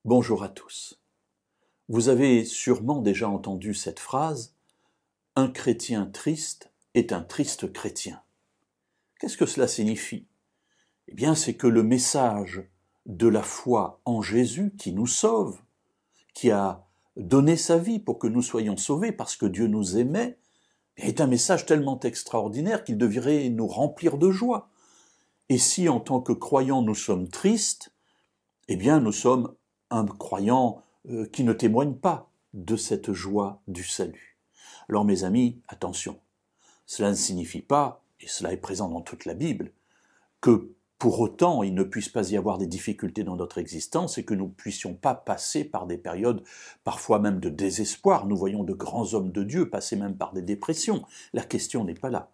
Bonjour à tous. Vous avez sûrement déjà entendu cette phrase « Un chrétien triste est un triste chrétien ». Qu'est-ce que cela signifie? Eh bien, c'est que le message de la foi en Jésus qui nous sauve, qui a donné sa vie pour que nous soyons sauvés parce que Dieu nous aimait, est un message tellement extraordinaire qu'il devrait nous remplir de joie. Et si en tant que croyants nous sommes tristes, eh bien nous sommes un croyant qui ne témoigne pas de cette joie du salut. Alors mes amis, attention, cela ne signifie pas, et cela est présent dans toute la Bible, que pour autant il ne puisse pas y avoir des difficultés dans notre existence et que nous ne puissions pas passer par des périodes parfois même de désespoir. Nous voyons de grands hommes de Dieu passer même par des dépressions. La question n'est pas là.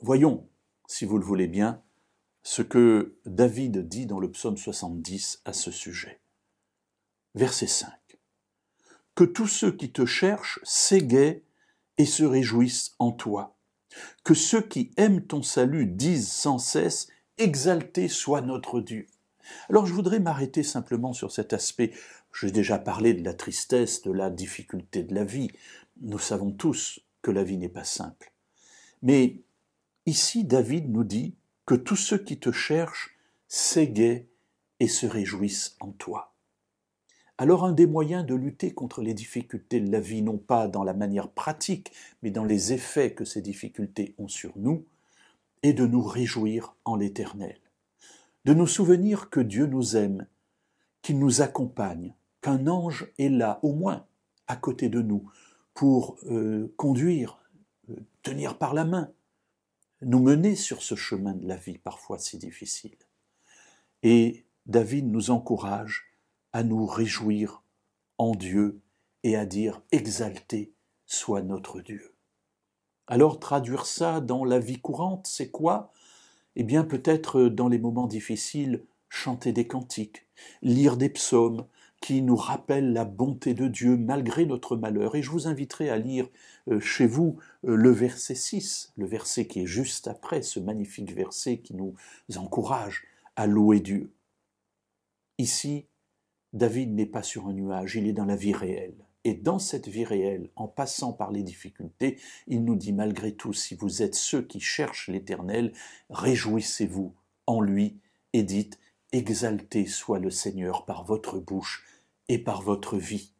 Voyons, si vous le voulez bien, ce que David dit dans le psaume 70 à ce sujet. Verset 5. « Que tous ceux qui te cherchent s'égaient et se réjouissent en toi. Que ceux qui aiment ton salut disent sans cesse « Exalté soit notre Dieu ». Alors je voudrais m'arrêter simplement sur cet aspect. J'ai déjà parlé de la tristesse, de la difficulté de la vie. Nous savons tous que la vie n'est pas simple. Mais ici, David nous dit que tous ceux qui te cherchent s'égaient et se réjouissent en toi. Alors un des moyens de lutter contre les difficultés de la vie, non pas dans la manière pratique, mais dans les effets que ces difficultés ont sur nous, est de nous réjouir en l'Éternel, de nous souvenir que Dieu nous aime, qu'il nous accompagne, qu'un ange est là, au moins, à côté de nous, pour conduire, tenir par la main, nous mener sur ce chemin de la vie parfois si difficile. Et David nous encourage à nous réjouir en Dieu et à dire « Exalté soit notre Dieu ». Alors traduire ça dans la vie courante, c'est quoi? Eh bien peut-être dans les moments difficiles, chanter des cantiques, lire des psaumes qui nous rappellent la bonté de Dieu malgré notre malheur. Et je vous inviterai à lire chez vous le verset 6, le verset qui est juste après, ce magnifique verset qui nous encourage à louer Dieu. Ici, David n'est pas sur un nuage, il est dans la vie réelle. Et dans cette vie réelle, en passant par les difficultés, il nous dit malgré tout, si vous êtes ceux qui cherchent l'Éternel, réjouissez-vous en lui et dites, exalté soit le Seigneur par votre bouche et par votre vie.